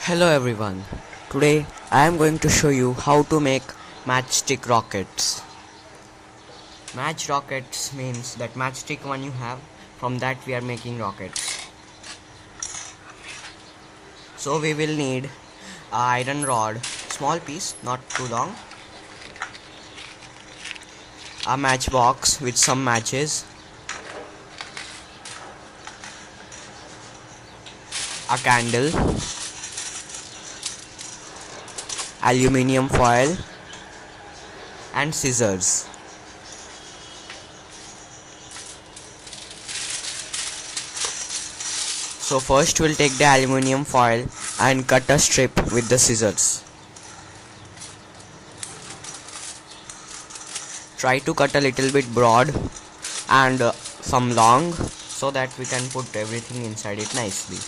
Hello everyone. Today I am going to show you how to make matchstick rockets. Match rockets means that matchstick one you have, from that we are making rockets. So we will need a iron rod, small piece, not too long, a matchbox with some matches, a candle, aluminium foil and scissors. So first we'll take the aluminium foil and cut a strip with the scissors. Try to cut a little bit broad and some long so that we can put everything inside it nicely.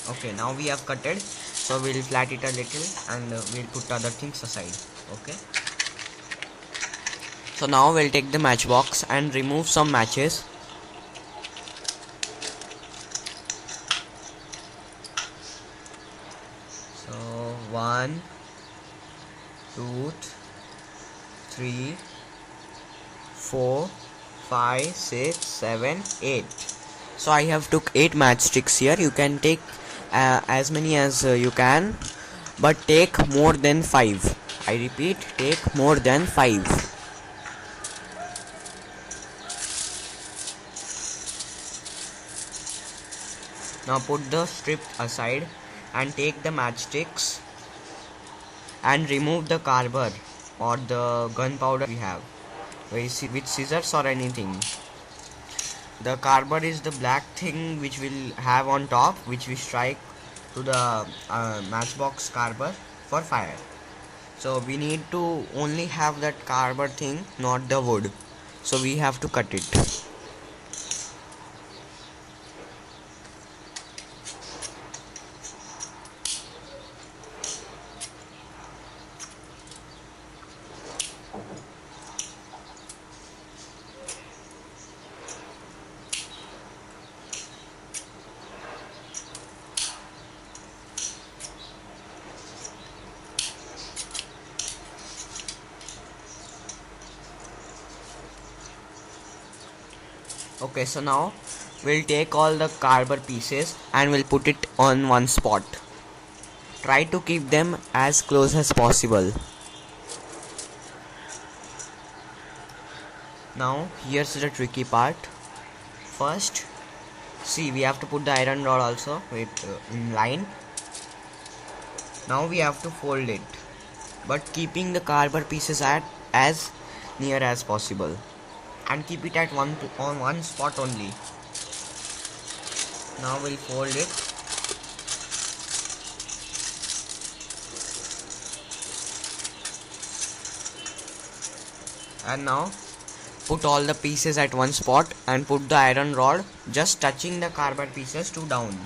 Okay, now we have cut it, so we'll flat it a little and we'll put other things aside. Okay, so now we'll take the matchbox and remove some matches. So 1 2 3 4 5 6 7 8. So I have took 8 matchsticks here. You can take as many as you can, but take more than 5. I repeat, take more than 5. Now put the strip aside and take the matchsticks and remove the carber or the gunpowder we have with scissors or anything. The carber is the black thing which will have on top, which we strike to the matchbox carber for fire. So we need to only have that carber thing, not the wood. So we have to cut it. Okay, so now we'll take all the carber pieces and we'll put it on one spot. Try to keep them as close as possible. Now here's the tricky part. First, see, we have to put the iron rod also in line. Now we have to fold it, but keeping the carber pieces at as near as possible, and keep it at on one spot only. Now we'll fold it. And now put all the pieces at one spot and put the iron rod just touching the carber pieces to down.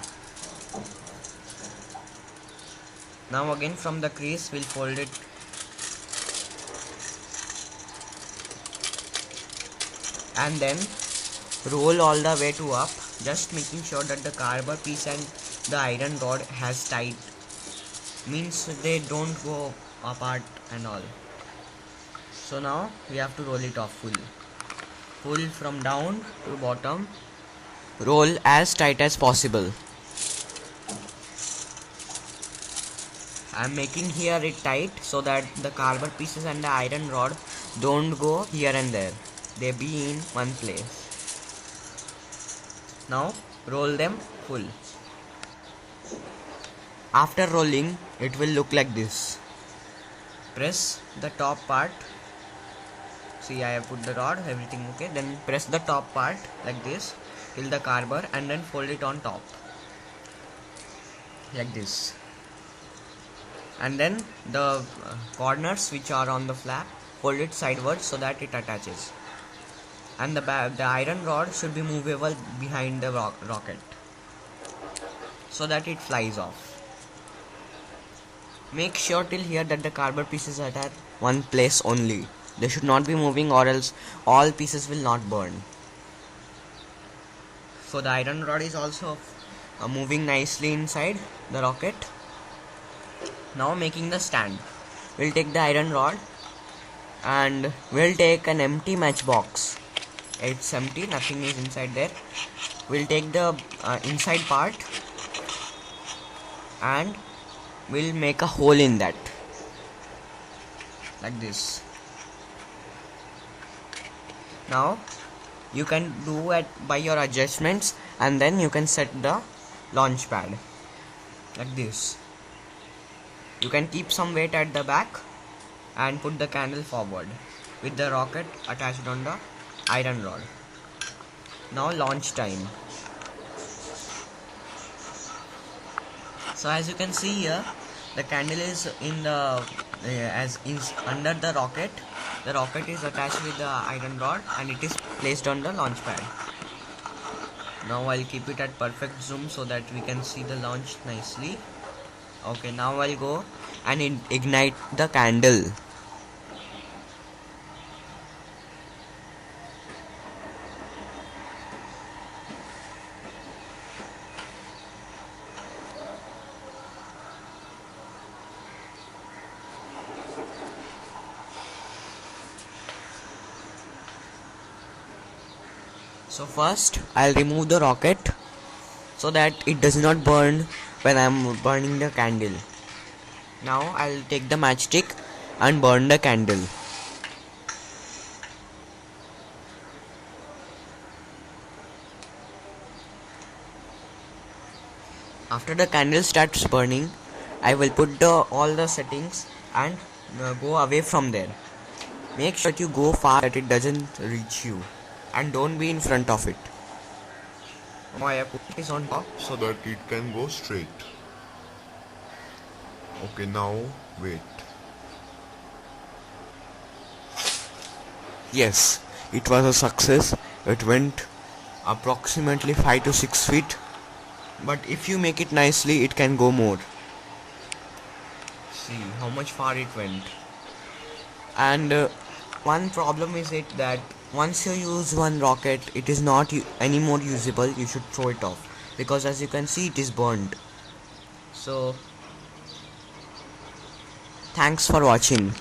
Now again from the crease we'll fold it. And then roll all the way to up, just making sure that the carber piece and the iron rod has tight, means they don't go apart and all. So now we have to roll it off full from down to bottom. Roll as tight as possible. I am making here it tight so that the carber pieces and the iron rod don't go here and there. They be in one place. Now roll them full. After rolling, it will look like this. Press the top part. See, I have put the rod, everything okay. Then press the top part like this till the carber and then fold it on top like this. And then the corners which are on the flap, fold it sideways so that it attaches. And the iron rod should be movable behind the rocket so that it flies off. Make sure till here that the carber pieces are at one place only. They should not be moving, or else all pieces will not burn. So the iron rod is also moving nicely inside the rocket. Now making the stand. We'll take the iron rod and we'll take an empty matchbox. It's empty, nothing is inside there. We'll take the inside part and we'll make a hole in that, like this. Now you can do it by your adjustments, and then you can set the launch pad like this. You can keep some weight at the back and put the candle forward with the rocket attached on the iron rod. Now launch time. So as you can see here, the candle is in the as is under the rocket. The rocket is attached with the iron rod and it is placed on the launch pad. Now I'll keep it at perfect zoom so that we can see the launch nicely. Okay, now I'll go and ignite the candle. So first I'll remove the rocket so that it does not burn when I'm burning the candle. Now I'll take the matchstick and burn the candle. After the candle starts burning, I will put all the settings and go away from there. Make sure that you go far that it doesn't reach you, and don't be in front of it. Now I have put this on top so that it can go straight. Okay, now wait. Yes, it was a success. It went approximately 5 to 6 feet, but if you make it nicely, it can go more. See how much far it went. And one problem is it that once you use one rocket, it is not anymore usable. You should throw it off, because as you can see, it is burned. So thanks for watching.